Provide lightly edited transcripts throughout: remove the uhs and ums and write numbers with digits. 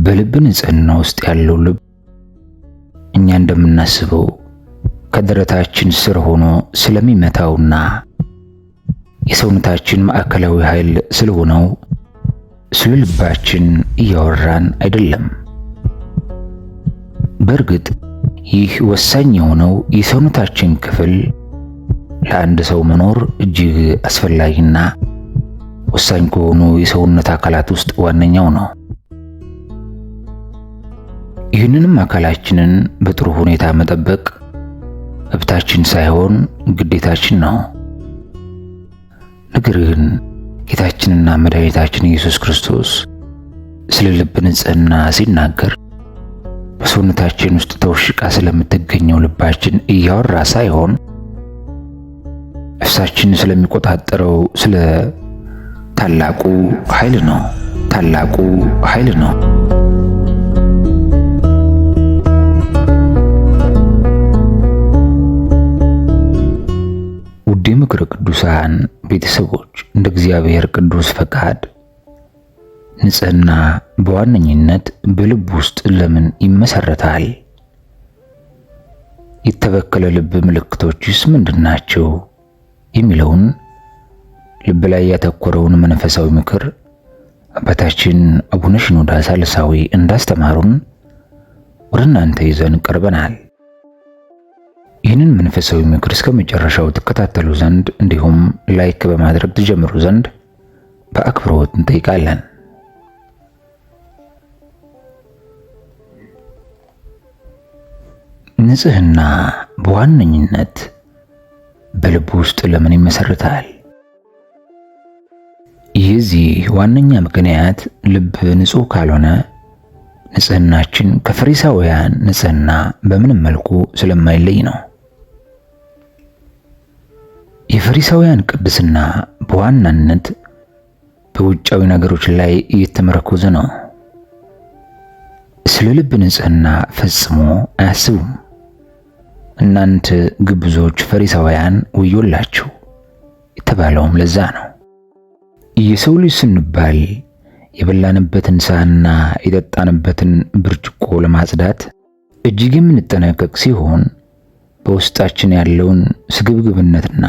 በልብ ንጽህና ውስጥ ያለው ልብ እኛ እንደምናስበው ከደረታችን ስር ሆኖ ስለሚመታውና የሰውነታችን ማዕከላዊ ኃይል ስለሆነው ስለ ልባችን እያወራን አይደለም። በእርግጥ ይህ ወሳኝ የሆነው የሰውነታችን ክፍል ለአንድ ሰው መኖር እጅግ አስፈላጊና ወሳኝ ከሆኑ የሰውነት አካላት ውስጥ ዋነኛው ነው። ይህንንም አካላችንን በጥሩ ሁኔታ መጠበቅ መብታችን ሳይሆን ግዴታችን ነው። ነገር ግን ጌታችንና መድኃኒታችን ኢየሱስ ክርስቶስ ስለ ልብ ንጽህና ሲናገር በሰውነታችን ውስጥ ተወሽቃ ስለምትገኘው ልባችን እያወራ ሳይሆን ነፍሳችን ስለሚቆጣጠረው ስለ ታላቁ ኃይል ነው። ውድ ምክረ ቅዱሳን ቤተሰቦች፣ እንደ እግዚአብሔር ቅዱስ ፈቃድ ንጽህና በዋነኝነት በልብ ውስጥ ለምን ይመሰረታል? የተበከለ ልብ ምልክቶችስ ምንድናቸው? የሚለውን ልብ ላይ ያተኮረውን መንፈሳዊ ምክር አባታችን አቡነ ሽኖዳ ሳልሳዊ እንዳስተማሩን ወደ እናንተ ይዘን ቀርበናል። ይህንን መንፈሳዊ ምክር እስከ መጨረሻው ተከታተሉ ዘንድ እንዲሁም ላይክ በማድረግ ትጀምሩ ዘንድ በአክብሮት እንጠይቃለን። ንጽህና በዋነኝነት በልብ ውስጥ ለምን ይመሰረታል? የዚህ ዋነኛ ምክንያት ልብ ንጹህ ካልሆነ ንጽህናችን ከፈሪሳውያን ንጽህና በምንም መልኩ ስለማይለይ ነው። የፈሪሳውያን ቅድስና በዋናነት በውጫዊ ነገሮች ላይ እየተመረኮዘ ነው። ስለ ልብ ንጽህና ፈጽሞ አያስቡም። እናንተ ግብዞች ፈሪሳውያን ወዮላችሁ የተባለውም ለዛ ነው። የሰው ልጅ ስንባል የበላንበትን ሳህንና የጠጣንበትን ብርጭቆ ለማጽዳት እጅግ የምንጠነቀቅ ሲሆን በውስጣችን ያለውን ስግብግብነትና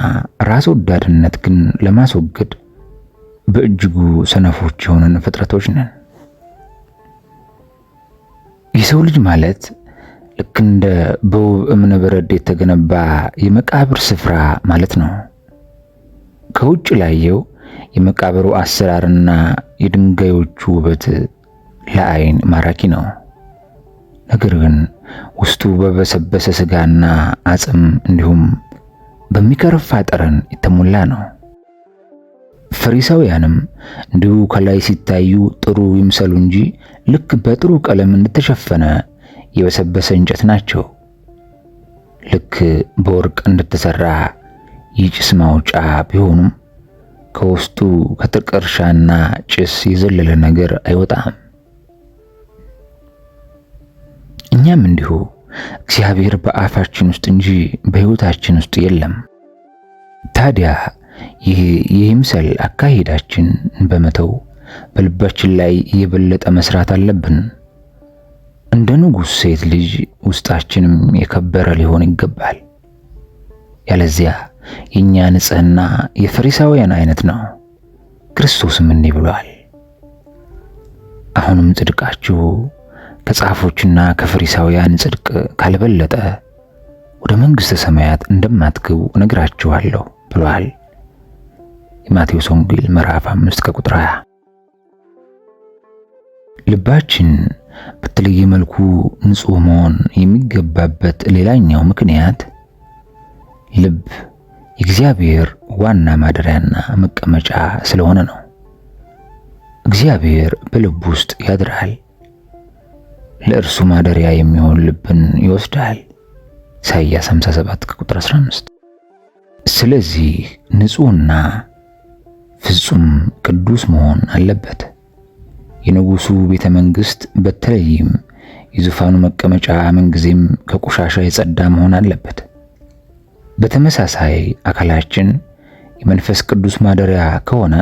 ራስ ወዳድነት ግን ለማስወገድ በእጅጉ ሰነፎች የሆንን ፍጥረቶች ነን። የሰው ልጅ ማለት ልክ እንደ በውብ እብነ በረድ የተገነባ የመቃብር ስፍራ ማለት ነው። ከውጭ ላየው የመቃብሩ አሰራርና የድንጋዮቹ ውበት ለዓይን ማራኪ ነው። ነገር ግን ውስጡ በበሰበሰ ስጋና አጽም እንዲሁም በሚከረፋ ጠረን የተሞላ ነው። ፈሪሳውያንም እንዲሁ ከላይ ሲታዩ ጥሩ ይምሰሉ እንጂ ልክ በጥሩ ቀለም እንደተሸፈነ የበሰበሰ እንጨት ናቸው። ልክ በወርቅ እንደተሰራ የጭስ ማውጫ ቢሆኑም ከውስጡ ከጥቀርሻና ጭስ የዘለለ ነገር አይወጣም። እኛም እንዲሁ እግዚአብሔር በአፋችን ውስጥ እንጂ በሕይወታችን ውስጥ የለም። ታዲያ ይህ የይምሰል አካሄዳችን በመተው በልባችን ላይ የበለጠ መስራት አለብን። እንደ ንጉሥ ሴት ልጅ ውስጣችንም የከበረ ሊሆን ይገባል። ያለዚያ የኛ ንጽህና የፈሪሳውያን አይነት ነው። ክርስቶስም እንዲህ ብሏል፣ አሁንም ጽድቃችሁ ከጻፎችና ከፈሪሳውያን ጽድቅ ካልበለጠ ወደ መንግሥተ ሰማያት እንደማትገቡ እነግራችኋለሁ ብሏል። የማቴዎስ ወንጌል ምዕራፍ 5 ከቁጥር 20። ልባችን በተለየ መልኩ ንጹህ መሆን የሚገባበት ሌላኛው ምክንያት ልብ የእግዚአብሔር ዋና ማደሪያና መቀመጫ ስለሆነ ነው። እግዚአብሔር በልብ ውስጥ ያድራል። ለእርሱ ማደሪያ የሚሆን ልብን ይወስዳል። ኢሳይያስ 57 ቁጥር 15። ስለዚህ ንጹህና ፍጹም ቅዱስ መሆን አለበት። የንጉሱ ቤተ መንግስት በተለይም የዙፋኑ መቀመጫ ምንጊዜም ከቆሻሻ የጸዳ መሆን አለበት። በተመሳሳይ አካላችን የመንፈስ ቅዱስ ማደሪያ ከሆነ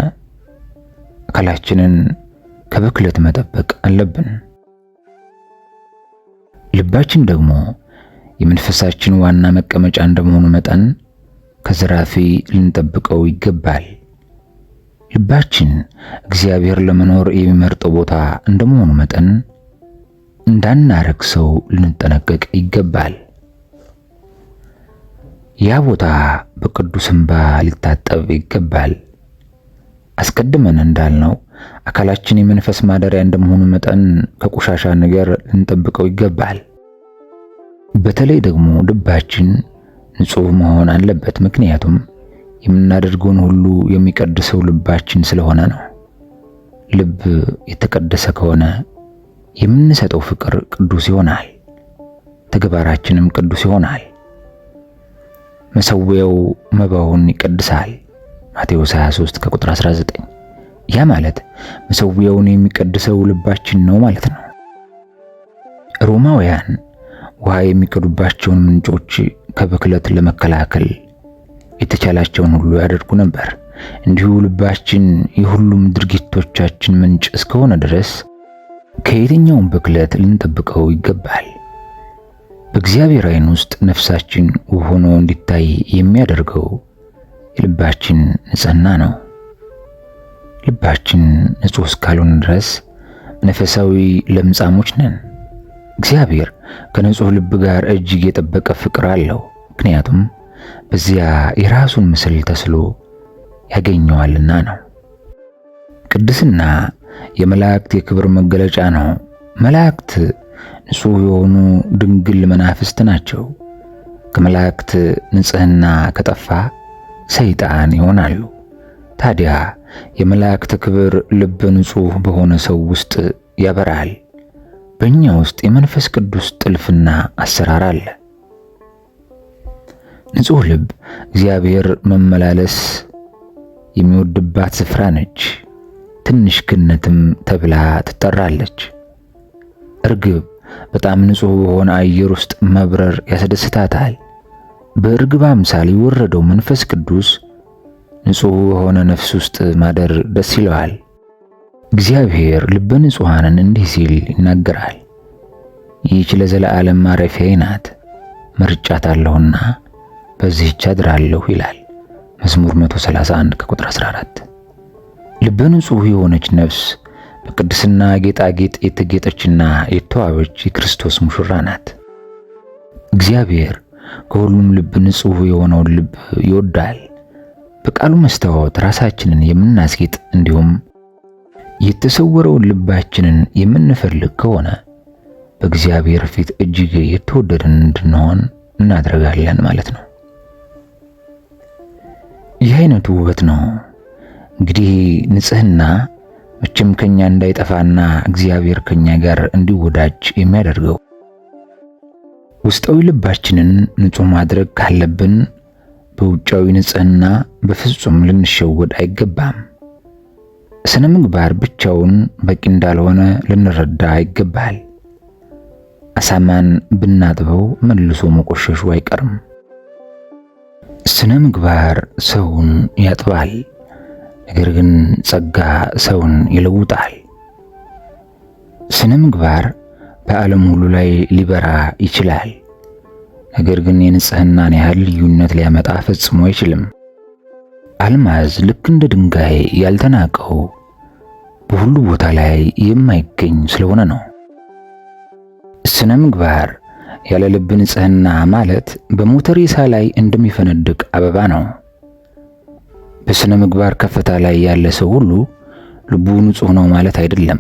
አካላችንን ከብክለት መጠበቅ አለብን። ልባችን ደግሞ የመንፈሳችን ዋና መቀመጫ እንደመሆኑ መጠን ከዘራፊ ልንጠብቀው ይገባል። ልባችን እግዚአብሔር ለመኖር የሚመርጠው ቦታ እንደመሆኑ መጠን እንዳናረክሰው ልንጠነቀቅ ይገባል። ያ ቦታ በቅዱስ እንባ ሊታጠብ ይገባል። አስቀድመን እንዳልነው አካላችን የመንፈስ ማደሪያ እንደመሆኑ መጠን ከቆሻሻ ነገር ልንጠብቀው ይገባል። በተለይ ደግሞ ልባችን ንጹሕ መሆን አለበት። ምክንያቱም የምናደርገውን ሁሉ የሚቀድሰው ልባችን ስለሆነ ነው። ልብ የተቀደሰ ከሆነ የምንሰጠው ፍቅር ቅዱስ ይሆናል፣ ተግባራችንም ቅዱስ ይሆናል። መሠዊያው መባውን ይቀድሳል። ማቴዎስ 23 ከቁጥር 19። ያ ማለት መሠዊያውን የሚቀድሰው ልባችን ነው ማለት ነው። ሮማውያን ውሃ የሚቀዱባቸውን ምንጮች ከብክለት ለመከላከል የተቻላቸውን ሁሉ ያደርጉ ነበር። እንዲሁ ልባችን የሁሉም ድርጊቶቻችን ምንጭ እስከሆነ ድረስ ከየትኛውም ብክለት ልንጠብቀው ይገባል። በእግዚአብሔር ዓይን ውስጥ ነፍሳችን ውብ ሆኖ እንዲታይ የሚያደርገው የልባችን ንጽሕና ነው። ልባችን ንጹሕ እስካልሆነ ድረስ መንፈሳዊ ለምጻሞች ነን። እግዚአብሔር ከንጹሕ ልብ ጋር እጅግ የጠበቀ ፍቅር አለው። ምክንያቱም በዚያ የራሱን ምስል ተስሎ ያገኘዋልና ነው። ቅድስና የመላእክት የክብር መገለጫ ነው። መላእክት ንጹሕ የሆኑ ድንግል መናፍስት ናቸው። ከመላእክት ንጽሕና ከጠፋ ሰይጣን ይሆናሉ። ታዲያ የመላእክት ክብር ልበ ንጹሕ በሆነ ሰው ውስጥ ያበራል። በእኛ ውስጥ የመንፈስ ቅዱስ ጥልፍና አሰራር አለ። ንጹሕ ልብ እግዚአብሔር መመላለስ የሚወድባት ስፍራ ነች። ትንሽ ገነትም ተብላ ትጠራለች። እርግብ በጣም ንጹሕ በሆነ አየር ውስጥ መብረር ያስደስታታል። በእርግብ አምሳል የወረደው መንፈስ ቅዱስ ንጹሕ በሆነ ነፍስ ውስጥ ማደር ደስ ይለዋል። እግዚአብሔር ልበ ንጹሐንን እንዲህ ሲል ይናገራል። ይህች ለዘላለም ማረፊያዬ ናት፣ መርጫታለሁና በዚህች አድራለሁ ይላል መዝሙር 131 ከቁጥር 14። ልበ ንጹሕ የሆነች ነፍስ በቅድስና ጌጣጌጥ የተጌጠችና የተዋበች የክርስቶስ ሙሽራ ናት። እግዚአብሔር ከሁሉም ልብ ንጹሕ የሆነውን ልብ ይወዳል። በቃሉ መስታወት ራሳችንን የምናስጌጥ እንዲሁም የተሰወረውን ልባችንን የምንፈልግ ከሆነ በእግዚአብሔር ፊት እጅግ የተወደድን እንድንሆን እናደርጋለን ማለት ነው። ይህ አይነቱ ውበት ነው እንግዲህ ንጽሕና መቼም ከኛ እንዳይጠፋና እግዚአብሔር ከኛ ጋር እንዲወዳጅ የሚያደርገው። ውስጣዊ ልባችንን ንጹሕ ማድረግ ካለብን በውጫዊ ንጽሕና በፍጹም ልንሸወድ አይገባም። ስነ ምግባር ብቻውን በቂ እንዳልሆነ ልንረዳ ይገባል። አሳማን ብናጥበው መልሶ መቆሸሹ አይቀርም። ስነ ምግባር ሰውን ያጥባል፣ ነገር ግን ጸጋ ሰውን ይለውጣል። ስነ ምግባር በዓለም ሁሉ ላይ ሊበራ ይችላል፣ ነገር ግን የንጽሕናን ያህል ልዩነት ሊያመጣ ፈጽሞ አይችልም። አልማዝ ልክ እንደ ድንጋይ ያልተናቀው በሁሉ ቦታ ላይ የማይገኝ ስለሆነ ነው። ስነ ምግባር ያለ ልብ ንጽሕና ማለት በሞተ ሬሳ ላይ እንደሚፈነድቅ አበባ ነው። በስነ ምግባር ከፍታ ላይ ያለ ሰው ሁሉ ልቡ ንጹሕ ነው ማለት አይደለም።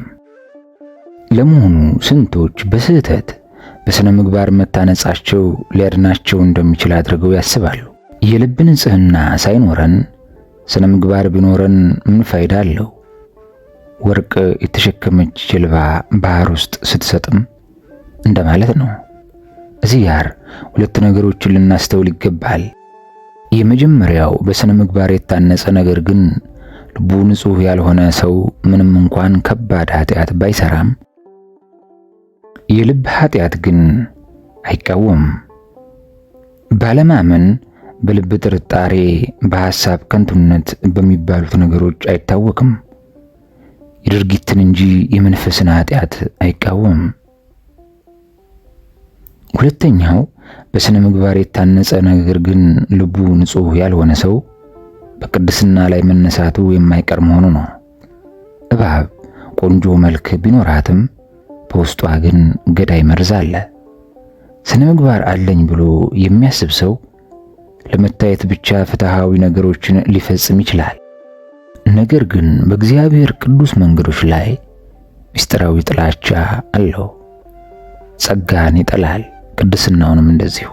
ለመሆኑ ስንቶች በስህተት በስነ ምግባር መታነጻቸው ሊያድናቸው እንደሚችል አድርገው ያስባሉ? የልብ ንጽሕና ሳይኖረን ስነ ምግባር ቢኖረን ምን ፋይዳ አለው? ወርቅ የተሸከመች ጀልባ ባህር ውስጥ ስትሰጥም እንደማለት ነው። እዚህ ጋር ሁለት ነገሮችን ልናስተውል ይገባል። የመጀመሪያው በስነ ምግባር የታነጸ ነገር ግን ልቡ ንጹሕ ያልሆነ ሰው ምንም እንኳን ከባድ ኃጢአት ባይሰራም የልብ ኃጢአት ግን አይቃወም። ባለማመን፣ በልብ ጥርጣሬ፣ በሐሳብ ከንቱነት በሚባሉት ነገሮች አይታወቅም። የድርጊትን እንጂ የመንፈስን ኃጢአት አይቃወም። ሁለተኛው በስነ ምግባር የታነጸ ነገር ግን ልቡ ንጹሕ ያልሆነ ሰው በቅድስና ላይ መነሳቱ የማይቀር መሆኑ ነው። እባብ ቆንጆ መልክ ቢኖራትም በውስጧ ግን ገዳይ መርዝ አለ። ስነ ምግባር አለኝ ብሎ የሚያስብ ሰው ለመታየት ብቻ ፍትሃዊ ነገሮችን ሊፈጽም ይችላል። ነገር ግን በእግዚአብሔር ቅዱስ መንገዶች ላይ ምስጢራዊ ጥላቻ አለው። ጸጋን ይጠላል፣ ቅድስናውንም እንደዚሁ።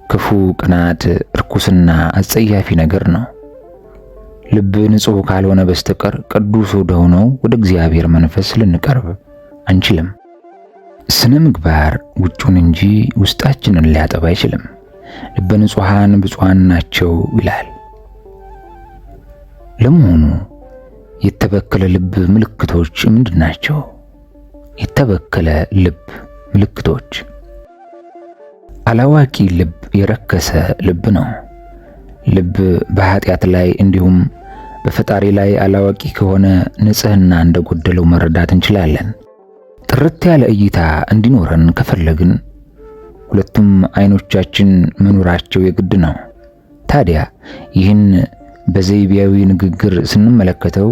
ክፉ ቅናት ርኩስና አጸያፊ ነገር ነው። ልብ ንጹሕ ካልሆነ በስተቀር ቅዱስ ወደሆነው ወደ እግዚአብሔር መንፈስ ልንቀርብ አንችልም። ስነ ምግባር ውጩን እንጂ ውስጣችንን ሊያጠባ አይችልም። ልበ ንጹሐን ብፁዓን ናቸው ይላል። ለመሆኑ የተበከለ ልብ ምልክቶች ምንድን ናቸው? የተበከለ ልብ ምልክቶች፣ አላዋቂ ልብ የረከሰ ልብ ነው። ልብ በኃጢአት ላይ እንዲሁም በፈጣሪ ላይ አላዋቂ ከሆነ ንጽሕና እንደጎደለው መረዳት እንችላለን። ጥርት ያለ እይታ እንዲኖረን ከፈለግን ሁለቱም አይኖቻችን መኖራቸው የግድ ነው። ታዲያ ይህን በዘይቢያዊ ንግግር ስንመለከተው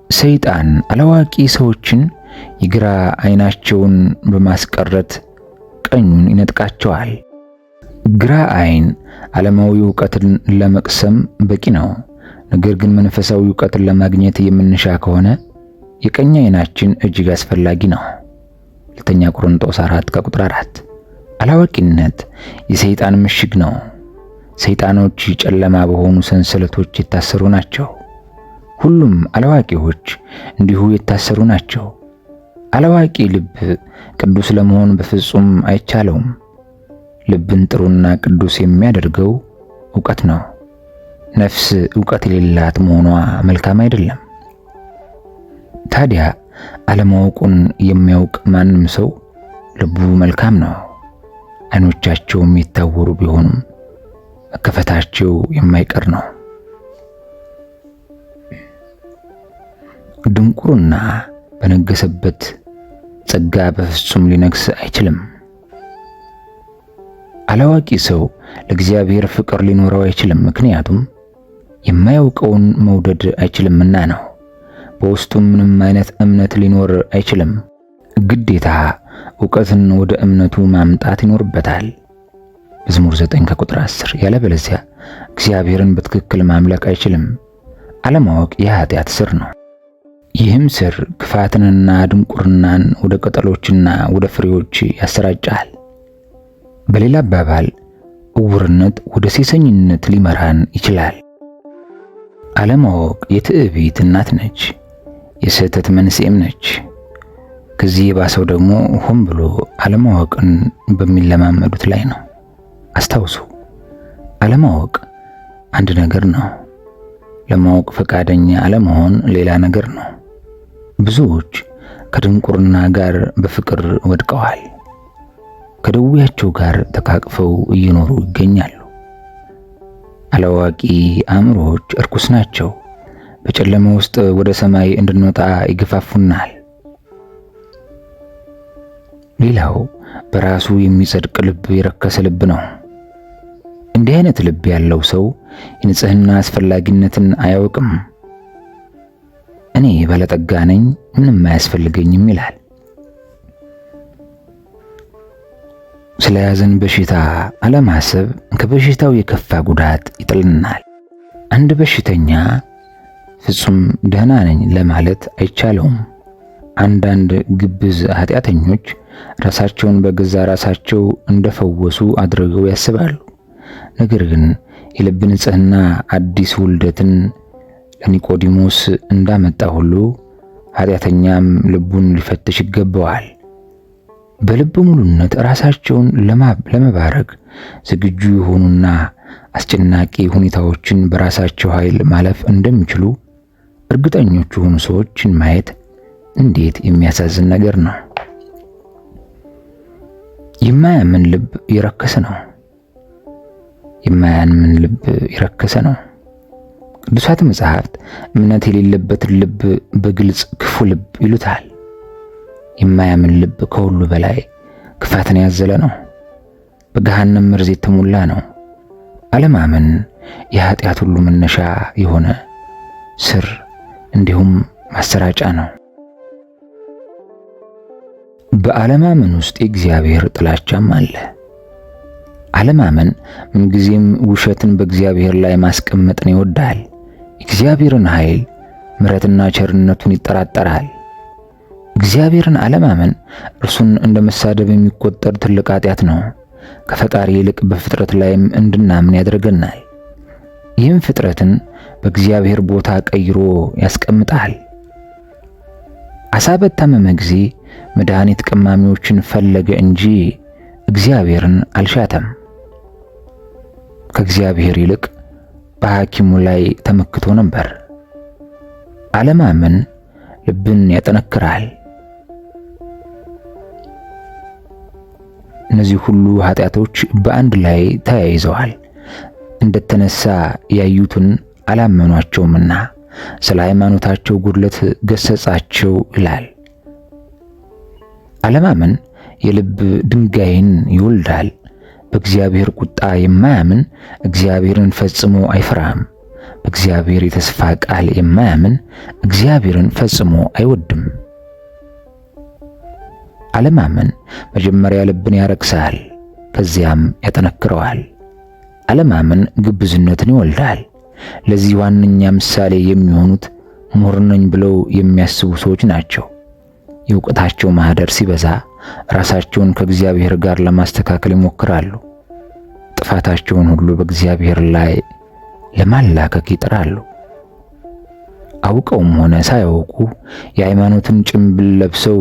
ሰይጣን አላዋቂ ሰዎችን የግራ አይናቸውን በማስቀረት ቀኙን ይነጥቃቸዋል። ግራ አይን ዓለማዊ ዕውቀትን ለመቅሰም በቂ ነው። ነገር ግን መንፈሳዊ ዕውቀትን ለማግኘት የምንሻ ከሆነ የቀኝ አይናችን እጅግ አስፈላጊ ነው። ሁለተኛ ቆሮንቶስ 4:4 አላዋቂነት የሰይጣን ምሽግ ነው። ሰይጣኖች ጨለማ በሆኑ ሰንሰለቶች የታሰሩ ናቸው። ሁሉም አላዋቂዎች እንዲሁ የታሰሩ ናቸው። አላዋቂ ልብ ቅዱስ ለመሆን በፍጹም አይቻለውም። ልብን ጥሩና ቅዱስ የሚያደርገው ዕውቀት ነው። ነፍስ ዕውቀት የሌላት መሆኗ መልካም አይደለም። ታዲያ አለማወቁን የሚያውቅ ማንም ሰው ልቡ መልካም ነው። አይኖቻቸውም የታወሩ ቢሆኑም መከፈታቸው የማይቀር ነው። ድንቁርና በነገሰበት ጸጋ በፍጹም ሊነግስ አይችልም። አላዋቂ ሰው ለእግዚአብሔር ፍቅር ሊኖረው አይችልም፣ ምክንያቱም የማያውቀውን መውደድ አይችልምና ነው። በውስጡም ምንም አይነት እምነት ሊኖር አይችልም። ግዴታ ዕውቀትን ወደ እምነቱ ማምጣት ይኖርበታል። መዝሙር 9:10 ያለበለዚያ እግዚአብሔርን በትክክል ማምለክ አይችልም። አለማወቅ የኃጢአት ስር ነው። ይህም ስር ክፋትንና ድንቁርናን ወደ ቅጠሎችና ወደ ፍሬዎች ያሰራጫል። በሌላ አባባል ዕውርነት ወደ ሴሰኝነት ሊመራን ይችላል። አለማወቅ የትዕቢት እናት ነች፣ የስህተት መንስኤም ነች። ከዚህ የባሰው ደግሞ ሆን ብሎ አለማወቅን በሚለማመዱት ላይ ነው። አስታውሱ፣ አለማወቅ አንድ ነገር ነው። ለማወቅ ፈቃደኛ አለመሆን ሌላ ነገር ነው። ብዙዎች ከድንቁርና ጋር በፍቅር ወድቀዋል። ከደዌያቸው ጋር ተቃቅፈው እየኖሩ ይገኛሉ። አላዋቂ አእምሮዎች እርኩስ ናቸው። በጨለማ ውስጥ ወደ ሰማይ እንድንወጣ ይገፋፉናል። ሌላው በራሱ የሚጸድቅ ልብ የረከሰ ልብ ነው። እንዲህ አይነት ልብ ያለው ሰው የንጽህና አስፈላጊነትን አያውቅም። እኔ ባለጠጋ ነኝ፣ ምንም አያስፈልገኝም ይላል። ስለያዘን በሽታ አለማሰብ ከበሽታው የከፋ ጉዳት ይጥልናል። አንድ በሽተኛ ፍጹም ደህና ነኝ ለማለት አይቻለውም። አንዳንድ ግብዝ ኃጢአተኞች ራሳቸውን በገዛ ራሳቸው እንደፈወሱ አድርገው ያስባሉ። ነገር ግን የልብ ንጽህና አዲስ ውልደትን ለኒቆዲሞስ እንዳመጣ ሁሉ ኃጢአተኛም ልቡን ሊፈትሽ ይገባዋል። በልብ ሙሉነት ራሳቸውን ለመባረክ ዝግጁ የሆኑና አስጨናቂ ሁኔታዎችን በራሳቸው ኃይል ማለፍ እንደሚችሉ እርግጠኞች የሆኑ ሰዎችን ማየት እንዴት የሚያሳዝን ነገር ነው! የማያምን ልብ የረከሰ ነው። የማያምን ልብ የረከሰ ነው። ቅዱሳት መጻሕፍት እምነት የሌለበትን ልብ በግልጽ ክፉ ልብ ይሉታል። የማያምን ልብ ከሁሉ በላይ ክፋትን ያዘለ ነው። በገሃነም መርዝ የተሞላ ነው። አለማመን የኃጢአት ሁሉ መነሻ የሆነ ስር እንዲሁም ማሰራጫ ነው። በአለማመን ውስጥ የእግዚአብሔር ጥላቻም አለ። አለማመን ምንጊዜም ውሸትን በእግዚአብሔር ላይ ማስቀመጥን ይወዳል። እግዚአብሔርን ኃይል፣ ምሕረትና ቸርነቱን ይጠራጠራል። እግዚአብሔርን አለማመን እርሱን እንደ መሳደብ የሚቆጠር ትልቅ ኃጢአት ነው። ከፈጣሪ ይልቅ በፍጥረት ላይም እንድናምን ያደርገናል። ይህም ፍጥረትን በእግዚአብሔር ቦታ ቀይሮ ያስቀምጣል። አሳ በታመመ ጊዜ መድኃኒት ቀማሚዎችን ፈለገ እንጂ እግዚአብሔርን አልሻተም። ከእግዚአብሔር ይልቅ በሐኪሙ ላይ ተመክቶ ነበር። አለማመን ልብን ያጠነክራል። እነዚህ ሁሉ ኃጢአቶች በአንድ ላይ ተያይዘዋል። እንደተነሳ ያዩትን አላመኗቸውምና ስለ ሃይማኖታቸው ጉድለት ገሰጻቸው ይላል። አለማመን የልብ ድንጋይን ይወልዳል። በእግዚአብሔር ቁጣ የማያምን እግዚአብሔርን ፈጽሞ አይፈራም። በእግዚአብሔር የተስፋ ቃል የማያምን እግዚአብሔርን ፈጽሞ አይወድም። አለማመን መጀመሪያ ልብን ያረክሳል፣ ከዚያም ያጠነክረዋል። አለማመን ግብዝነትን ይወልዳል። ለዚህ ዋነኛ ምሳሌ የሚሆኑት ምሁር ነኝ ብለው የሚያስቡ ሰዎች ናቸው። የእውቀታቸው ማህደር ሲበዛ ራሳቸውን ከእግዚአብሔር ጋር ለማስተካከል ይሞክራሉ። ጥፋታቸውን ሁሉ በእግዚአብሔር ላይ ለማላከክ ይጥራሉ። አውቀውም ሆነ ሳያውቁ የሃይማኖትን ጭንብል ለብሰው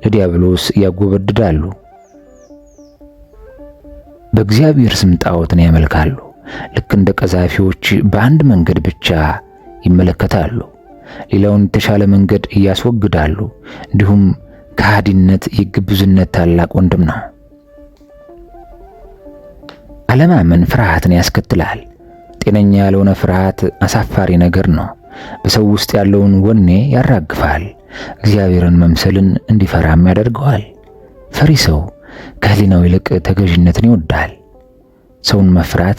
ለዲያብሎስ ያጎበድዳሉ። በእግዚአብሔር ስም ጣዖትን ያመልካሉ። ልክ እንደ ቀዛፊዎች በአንድ መንገድ ብቻ ይመለከታሉ፣ ሌላውን የተሻለ መንገድ ያስወግዳሉ። እንዲሁም ከሃዲነት የግብዝነት ታላቅ ወንድም ነው። አለማመን ፍርሃትን ያስከትላል። ጤነኛ ያልሆነ ፍርሃት አሳፋሪ ነገር ነው። በሰው ውስጥ ያለውን ወኔ ያራግፋል። እግዚአብሔርን መምሰልን እንዲፈራም ያደርገዋል። ፈሪ ሰው ከህሊናው ይልቅ ተገዥነትን ይወዳል። ሰውን መፍራት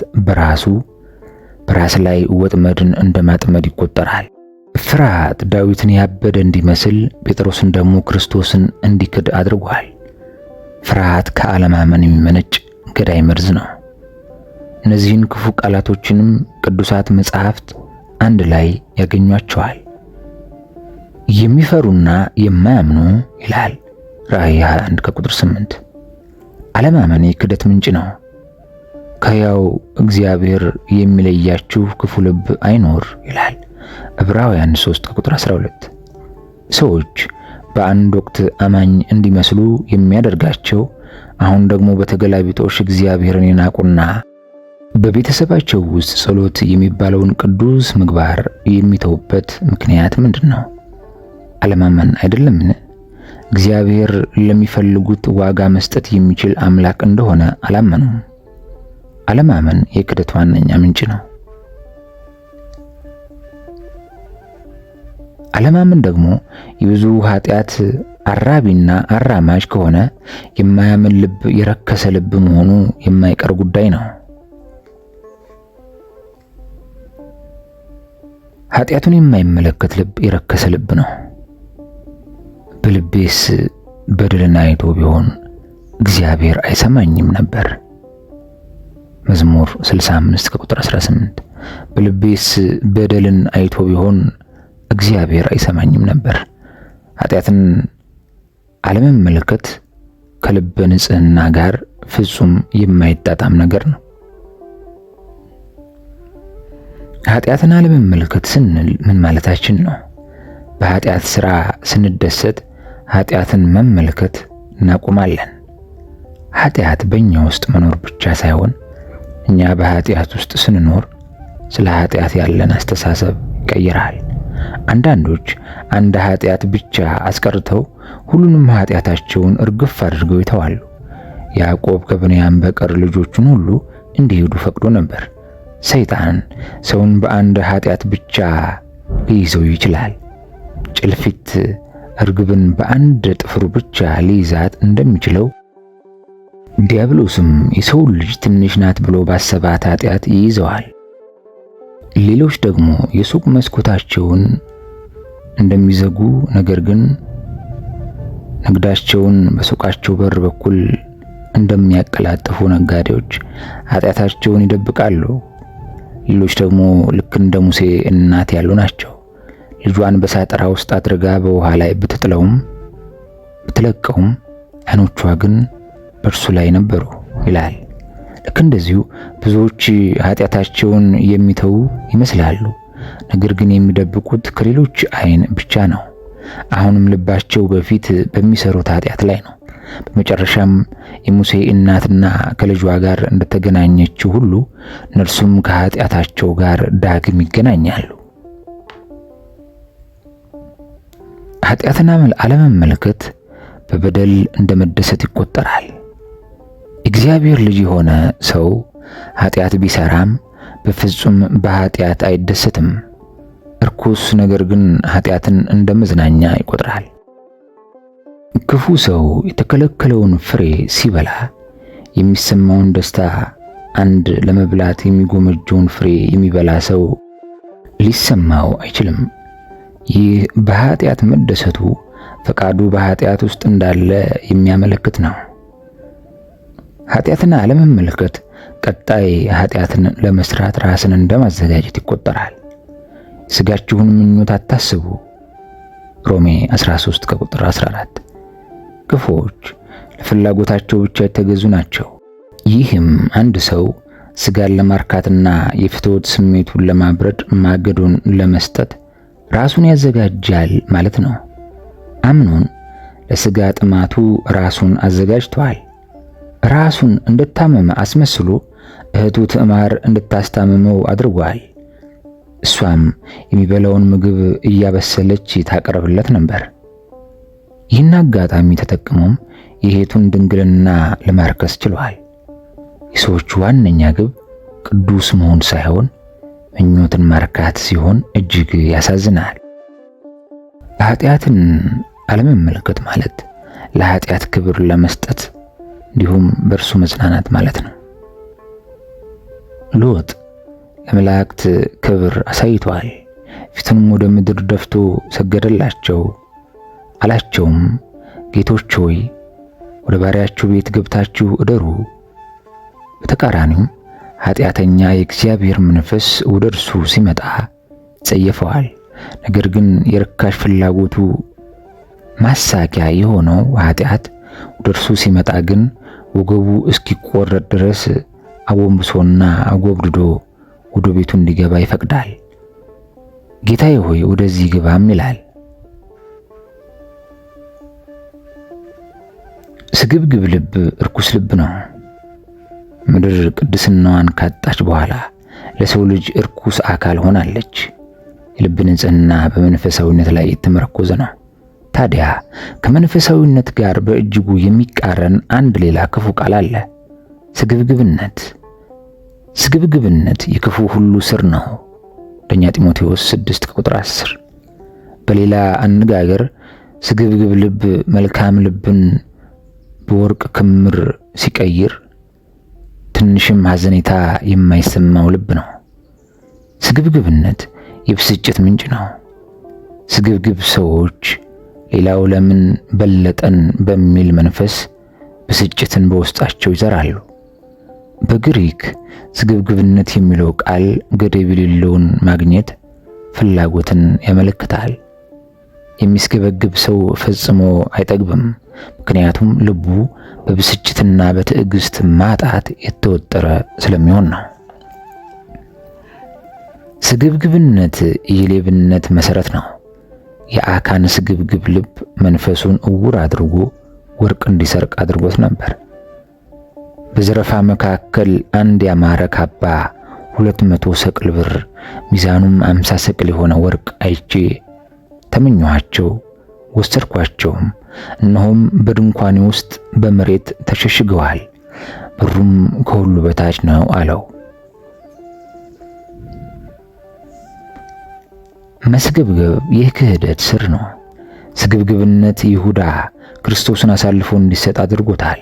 በራስ ላይ ወጥመድን እንደማጥመድ ይቆጠራል። ፍርሃት ዳዊትን ያበደ እንዲመስል ጴጥሮስን ደግሞ ክርስቶስን እንዲክድ አድርጓል። ፍርሃት ከአለማመን የሚመነጭ ገዳይ መርዝ ነው። እነዚህን ክፉ ቃላቶችንም ቅዱሳት መጻሕፍት አንድ ላይ ያገኟቸዋል። የሚፈሩና የማያምኑ ይላል ራእይ 21 ከቁጥር 8። አለማመን የክደት ምንጭ ነው። ከሕያው እግዚአብሔር የሚለያችሁ ክፉ ልብ አይኖር ይላል ዕብራውያን 3 ከቁጥር 12። ሰዎች በአንድ ወቅት አማኝ እንዲመስሉ የሚያደርጋቸው አሁን ደግሞ በተገላቢጦሽ እግዚአብሔርን የናቁና በቤተሰባቸው ውስጥ ጸሎት የሚባለውን ቅዱስ ምግባር የሚተውበት ምክንያት ምንድን ነው? አለማመን አይደለምን? እግዚአብሔር ለሚፈልጉት ዋጋ መስጠት የሚችል አምላክ እንደሆነ አላመኑም። አለማመን የክደት ዋነኛ ምንጭ ነው። አለማመን ደግሞ የብዙ ኃጢአት አራቢና አራማጅ ከሆነ የማያምን ልብ የረከሰ ልብ መሆኑ የማይቀር ጉዳይ ነው። ኃጢአቱን የማይመለከት ልብ የረከሰ ልብ ነው። በልቤስ በደልን አይቶ ቢሆን እግዚአብሔር አይሰማኝም ነበር። መዝሙር 65 ከቁጥር 18። በልቤስ በደልን አይቶ ቢሆን እግዚአብሔር አይሰማኝም ነበር። ኃጢአትን አለመመልከት ከልብ ንጽህና ጋር ፍጹም የማይጣጣም ነገር ነው። ኃጢአትን አለመመልከት ስንል ምን ማለታችን ነው? በኃጢአት ሥራ ስንደሰት ኃጢአትን መመልከት እናቆማለን። ኃጢአት በእኛ ውስጥ መኖር ብቻ ሳይሆን እኛ በኃጢአት ውስጥ ስንኖር ስለ ኃጢአት ያለን አስተሳሰብ ይቀየራል። አንዳንዶች አንድ ኃጢአት ብቻ አስቀርተው ሁሉንም ኃጢአታቸውን እርግፍ አድርገው ይተዋሉ። ያዕቆብ ከብንያም በቀር ልጆቹን ሁሉ እንዲሄዱ ፈቅዶ ነበር። ሰይጣን ሰውን በአንድ ኃጢአት ብቻ ሊይዘው ይችላል። ጭልፊት እርግብን በአንድ ጥፍሩ ብቻ ሊይዛት እንደሚችለው ዲያብሎስም የሰውን ልጅ ትንሽ ናት ብሎ ባሰባት ኃጢአት ይይዘዋል። ሌሎች ደግሞ የሱቅ መስኮታቸውን እንደሚዘጉ ነገር ግን ንግዳቸውን በሱቃቸው በር በኩል እንደሚያቀላጥፉ ነጋዴዎች ኃጢአታቸውን ይደብቃሉ። ሌሎች ደግሞ ልክ እንደ ሙሴ እናት ያሉ ናቸው። ልጇን በሳጥራ ውስጥ አድርጋ በውሃ ላይ ብትለቀውም ዓይኖቿ ግን በእርሱ ላይ ነበሩ ይላል። ልክ እንደዚሁ ብዙዎች ኃጢአታቸውን የሚተዉ ይመስላሉ፣ ነገር ግን የሚደብቁት ከሌሎች ዓይን ብቻ ነው። አሁንም ልባቸው በፊት በሚሰሩት ኃጢአት ላይ ነው። በመጨረሻም የሙሴ እናትና ከልጇ ጋር እንደተገናኘችው ሁሉ እነርሱም ከኃጢአታቸው ጋር ዳግም ይገናኛሉ። ኃጢአትን አለመመልከት በበደል እንደመደሰት ይቆጠራል። እግዚአብሔር ልጅ የሆነ ሰው ኃጢአት ቢሰራም በፍጹም በኃጢአት አይደሰትም። እርኩስ ነገር ግን ኃጢአትን እንደ መዝናኛ ይቆጥራል። ክፉ ሰው የተከለከለውን ፍሬ ሲበላ የሚሰማውን ደስታ አንድ ለመብላት የሚጎመጀውን ፍሬ የሚበላ ሰው ሊሰማው አይችልም። ይህ በኃጢአት መደሰቱ ፈቃዱ በኃጢአት ውስጥ እንዳለ የሚያመለክት ነው። ኃጢአትን አለመመልከት ቀጣይ ኃጢአትን ለመስራት ራስን እንደማዘጋጀት ይቆጠራል። ስጋችሁን ምኞት አታስቡ። ሮሜ 13 ከቁጥር 14። ክፉዎች ለፍላጎታቸው ብቻ የተገዙ ናቸው። ይህም አንድ ሰው ስጋን ለማርካትና የፍትወት ስሜቱን ለማብረድ ማገዶን ለመስጠት ራሱን ያዘጋጃል ማለት ነው። አምኖን ለስጋ ጥማቱ ራሱን አዘጋጅቷል። ራሱን እንደታመመ አስመስሎ እህቱ ትዕማር እንድታስታምመው አድርጓል። እሷም የሚበላውን ምግብ እያበሰለች ታቀርብለት ነበር። ይህን አጋጣሚ ተጠቅሞም የእህቱን ድንግልና ለማርከስ ችሏል። የሰዎች ዋነኛ ግብ ቅዱስ መሆን ሳይሆን ምኞትን ማርካት ሲሆን እጅግ ያሳዝናል። ኃጢአትን አለመመልከት ማለት ለኃጢአት ክብር ለመስጠት እንዲሁም በእርሱ መጽናናት ማለት ነው። ሎጥ ለመላእክት ክብር አሳይቷል። ፊቱንም ወደ ምድር ደፍቶ ሰገደላቸው። አላቸውም፣ ጌቶች ሆይ ወደ ባሪያችሁ ቤት ገብታችሁ እደሩ። በተቃራኒው ኃጢአተኛ የእግዚአብሔር መንፈስ ወደ እርሱ ሲመጣ ይጸየፈዋል። ነገር ግን የርካሽ ፍላጎቱ ማሳቂያ የሆነው ኃጢአት ወደ እርሱ ሲመጣ ግን ወገቡ እስኪቆረጥ ድረስ አጎንብሶና አጎብድዶ ወደ ቤቱ እንዲገባ ይፈቅዳል። ጌታዬ ሆይ ወደዚህ ግባም ይላል። ስግብግብ ልብ እርኩስ ልብ ነው። ምድር ቅድስናዋን ካጣች በኋላ ለሰው ልጅ እርኩስ አካል ሆናለች። የልብ ንጽህና በመንፈሳዊነት ላይ የተመረኮዘ ነው። ታዲያ ከመንፈሳዊነት ጋር በእጅጉ የሚቃረን አንድ ሌላ ክፉ ቃል አለ፣ ስግብግብነት። ስግብግብነት የክፉ ሁሉ ስር ነው። አንደኛ ጢሞቴዎስ 6 ቁጥር 10። በሌላ አነጋገር ስግብግብ ልብ መልካም ልብን በወርቅ ክምር ሲቀይር ትንሽም ሐዘኔታ የማይሰማው ልብ ነው። ስግብግብነት የብስጭት ምንጭ ነው። ስግብግብ ሰዎች ሌላው ለምን በለጠን በሚል መንፈስ ብስጭትን በውስጣቸው ይዘራሉ። በግሪክ ስግብግብነት የሚለው ቃል ገደብ የሌለውን ማግኘት ፍላጎትን ያመለክታል። የሚስገበግብ ሰው ፈጽሞ አይጠግብም፣ ምክንያቱም ልቡ በብስጭትና በትዕግስት ማጣት የተወጠረ ስለሚሆን ነው። ስግብግብነት የሌብነት መሰረት ነው። የአካን ስግብግብ ልብ መንፈሱን እውር አድርጎ ወርቅ እንዲሰርቅ አድርጎት ነበር። በዘረፋ መካከል አንድ ያማረ ካባ 200 ሰቅል ብር ሚዛኑም 50 ሰቅል የሆነ ወርቅ አይቼ ተመኘኋቸው፣ ወሰድኳቸውም። እነሆም በድንኳኔ ውስጥ በመሬት ተሸሽገዋል፣ ብሩም ከሁሉ በታች ነው አለው። መስገብገብ የክህደት ስር ነው። ስግብግብነት ይሁዳ ክርስቶስን አሳልፎ እንዲሰጥ አድርጎታል።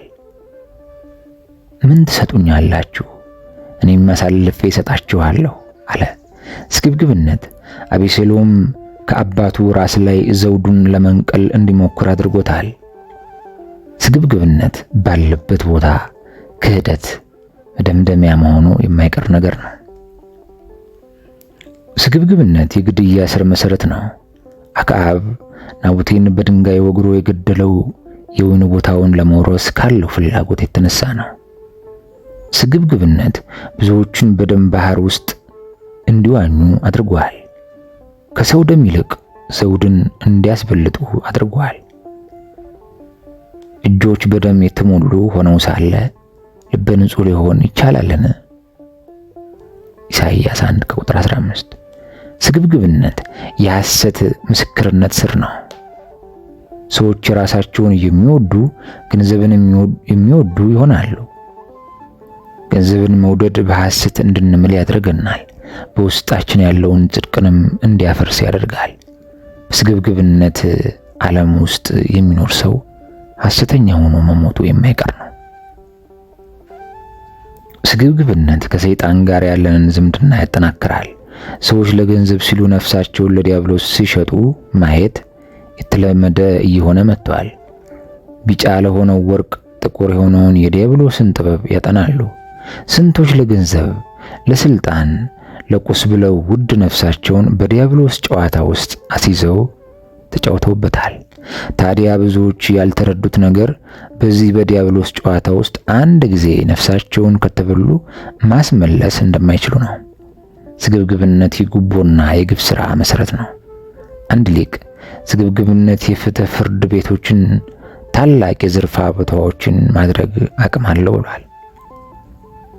ምን ትሰጡኛላችሁ? እኔም አሳልፌ እሰጣችኋለሁ አለ። ስግብግብነት አቤሴሎም ከአባቱ ራስ ላይ ዘውዱን ለመንቀል እንዲሞክር አድርጎታል። ስግብግብነት ባለበት ቦታ ክህደት መደምደሚያ መሆኑ የማይቀር ነገር ነው። ስግብግብነት የግድያ ስር መሰረት ነው። አክዓብ ናቡቴን በድንጋይ ወግሮ የገደለው የወይን ቦታውን ለመውረስ ካለው ፍላጎት የተነሳ ነው። ስግብግብነት ብዙዎችን በደም ባህር ውስጥ እንዲዋኙ አድርጓል። ከሰው ደም ይልቅ ዘውድን እንዲያስበልጡ አድርጓል። እጆች በደም የተሞሉ ሆነው ሳለ ልበ ንጹህ ሊሆን ይቻላልን? ኢሳይያስ 1:15። ስግብግብነት የሐሰት ምስክርነት ስር ነው። ሰዎች ራሳቸውን የሚወዱ ገንዘብን የሚወዱ ይሆናሉ። ገንዘብን መውደድ በሐሰት እንድንምል ያደርገናል። በውስጣችን ያለውን ጽድቅንም እንዲያፈርስ ያደርጋል። በስግብግብነት ዓለም ውስጥ የሚኖር ሰው ሐሰተኛ ሆኖ መሞቱ የማይቀር ነው። ስግብግብነት ከሰይጣን ጋር ያለንን ዝምድና ያጠናክራል። ሰዎች ለገንዘብ ሲሉ ነፍሳቸውን ለዲያብሎስ ሲሸጡ ማየት የተለመደ እየሆነ መጥቷል። ቢጫ ለሆነው ወርቅ ጥቁር የሆነውን የዲያብሎስን ጥበብ ያጠናሉ። ስንቶች ለገንዘብ፣ ለስልጣን፣ ለቁስ ብለው ውድ ነፍሳቸውን በዲያብሎስ ጨዋታ ውስጥ አስይዘው ተጫውተውበታል። ታዲያ ብዙዎች ያልተረዱት ነገር በዚህ በዲያብሎስ ጨዋታ ውስጥ አንድ ጊዜ ነፍሳቸውን ከተበሉ ማስመለስ እንደማይችሉ ነው። ስግብግብነት የጉቦና የግፍ ሥራ መሰረት ነው። አንድ ሊቅ ስግብግብነት የፍትህ ፍርድ ቤቶችን ታላቅ የዝርፋ ቦታዎችን ማድረግ አቅም አለው ብሏል።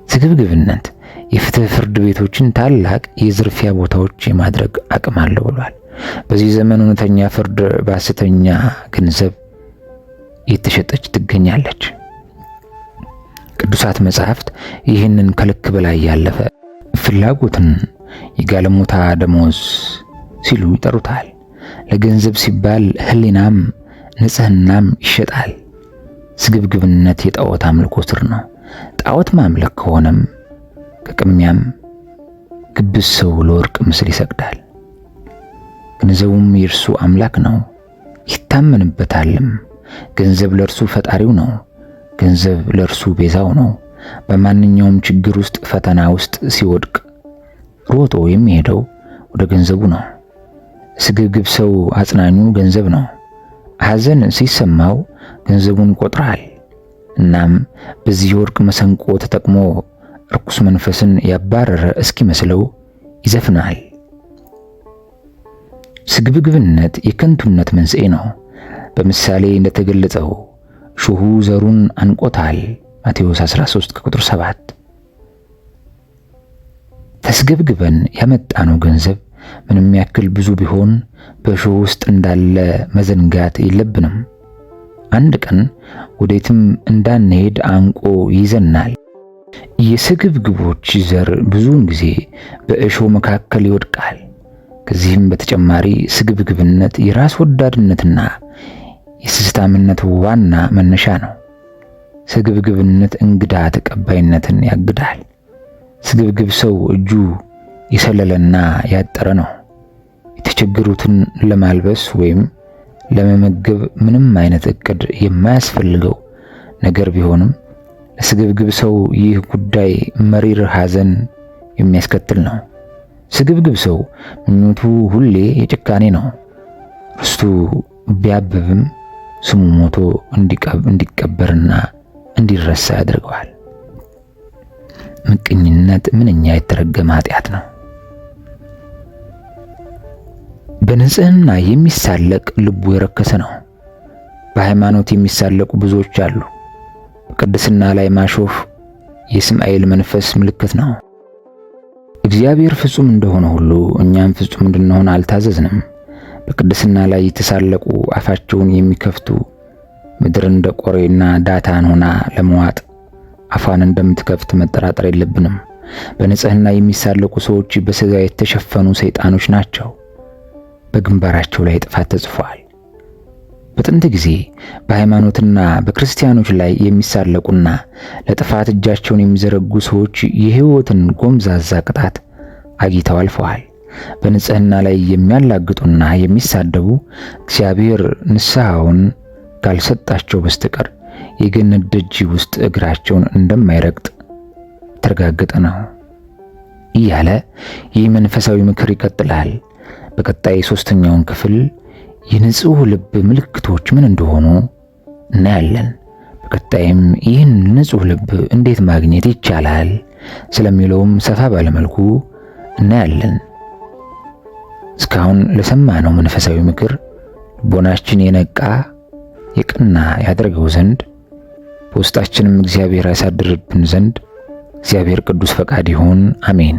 ስግብግብነት የፍትህ ፍርድ ቤቶችን ታላቅ የዝርፊያ ቦታዎች የማድረግ አቅም አለው ብሏል። በዚህ ዘመን እውነተኛ ፍርድ በሐሰተኛ ገንዘብ የተሸጠች ትገኛለች። ቅዱሳት መጻሕፍት ይህንን ከልክ በላይ ያለፈ ፍላጎትን የጋለሞታ ደሞዝ ሲሉ ይጠሩታል። ለገንዘብ ሲባል ሕሊናም ንጽህናም ይሸጣል። ስግብግብነት የጣዖት አምልኮ ስር ነው። ጣዖት ማምለክ ከሆነም ከቅሚያም ግብዝ ሰው ለወርቅ ምስል ይሰግዳል። ገንዘቡም የእርሱ አምላክ ነው፣ ይታመንበታልም። ገንዘብ ለእርሱ ፈጣሪው ነው። ገንዘብ ለእርሱ ቤዛው ነው። በማንኛውም ችግር ውስጥ፣ ፈተና ውስጥ ሲወድቅ ሮጦ የሚሄደው ወደ ገንዘቡ ነው። ስግብግብ ሰው አጽናኙ ገንዘብ ነው። ሐዘን ሲሰማው ገንዘቡን ይቆጥራል። እናም በዚህ የወርቅ መሰንቆ ተጠቅሞ ርኩስ መንፈስን ያባረረ እስኪመስለው ይዘፍናል። ስግብግብነት የከንቱነት መንስኤ ነው። በምሳሌ እንደተገለጸው እሾሁ ዘሩን አንቆታል። ማቴዎስ 13:7። ተስገብግበን ያመጣነው ገንዘብ ምንም ያክል ብዙ ቢሆን በእሾህ ውስጥ እንዳለ መዘንጋት የለብንም። አንድ ቀን ወዴትም እንዳንሄድ አንቆ ይዘናል። የስግብግቦች ዘር ብዙውን ጊዜ በእሾህ መካከል ይወድቃል። ከዚህም በተጨማሪ ስግብግብነት የራስ ወዳድነትና የስስታምነት ዋና መነሻ ነው። ስግብግብነት እንግዳ ተቀባይነትን ያግዳል። ስግብግብ ሰው እጁ የሰለለና ያጠረ ነው። የተቸገሩትን ለማልበስ ወይም ለመመገብ ምንም አይነት እቅድ የማያስፈልገው ነገር ቢሆንም ለስግብግብ ሰው ይህ ጉዳይ መሪር ሐዘን የሚያስከትል ነው። ስግብግብ ሰው ምኞቱ ሁሌ የጭካኔ ነው። ርስቱ ቢያብብም ስሙ ሞቶ እንዲቀበርና እንዲረሳ ያደርገዋል። ምቀኝነት ምንኛ የተረገመ ኃጢአት ነው። በንጽህና የሚሳለቅ ልቡ የረከሰ ነው። በሃይማኖት የሚሳለቁ ብዙዎች አሉ። በቅድስና ላይ ማሾፍ የእስማኤል መንፈስ ምልክት ነው። እግዚአብሔር ፍጹም እንደሆነ ሁሉ እኛም ፍጹም እንድንሆን አልታዘዝንም። በቅድስና ላይ የተሳለቁ አፋቸውን የሚከፍቱ ምድር እንደ ቆሬና ዳታን ሆና ለመዋጥ አፋን እንደምትከፍት መጠራጠር የለብንም። በንጽህና የሚሳለቁ ሰዎች በሥጋ የተሸፈኑ ሰይጣኖች ናቸው። በግንባራቸው ላይ ጥፋት ተጽፏል። በጥንት ጊዜ በሃይማኖትና በክርስቲያኖች ላይ የሚሳለቁና ለጥፋት እጃቸውን የሚዘረጉ ሰዎች የሕይወትን ጎምዛዛ ቅጣት አግኝተው አልፈዋል። በንጽህና ላይ የሚያላግጡና የሚሳደቡ እግዚአብሔር ንስሐውን ካልሰጣቸው በስተቀር የገነት ደጅ ውስጥ እግራቸውን እንደማይረግጥ የተረጋገጠ ነው እያለ ይህ መንፈሳዊ ምክር ይቀጥላል። በቀጣይ ሶስተኛውን ክፍል የንጹህ ልብ ምልክቶች ምን እንደሆኑ እናያለን። በቀጣይም ይህን ንጹህ ልብ እንዴት ማግኘት ይቻላል ስለሚለውም ሰፋ ባለመልኩ እናያለን። እስካሁን ለሰማነው መንፈሳዊ ምክር ልቦናችን የነቃ የቀና ያደርገው ዘንድ በውስጣችንም እግዚአብሔር ያሳድርብን ዘንድ እግዚአብሔር ቅዱስ ፈቃድ ይሁን። አሜን።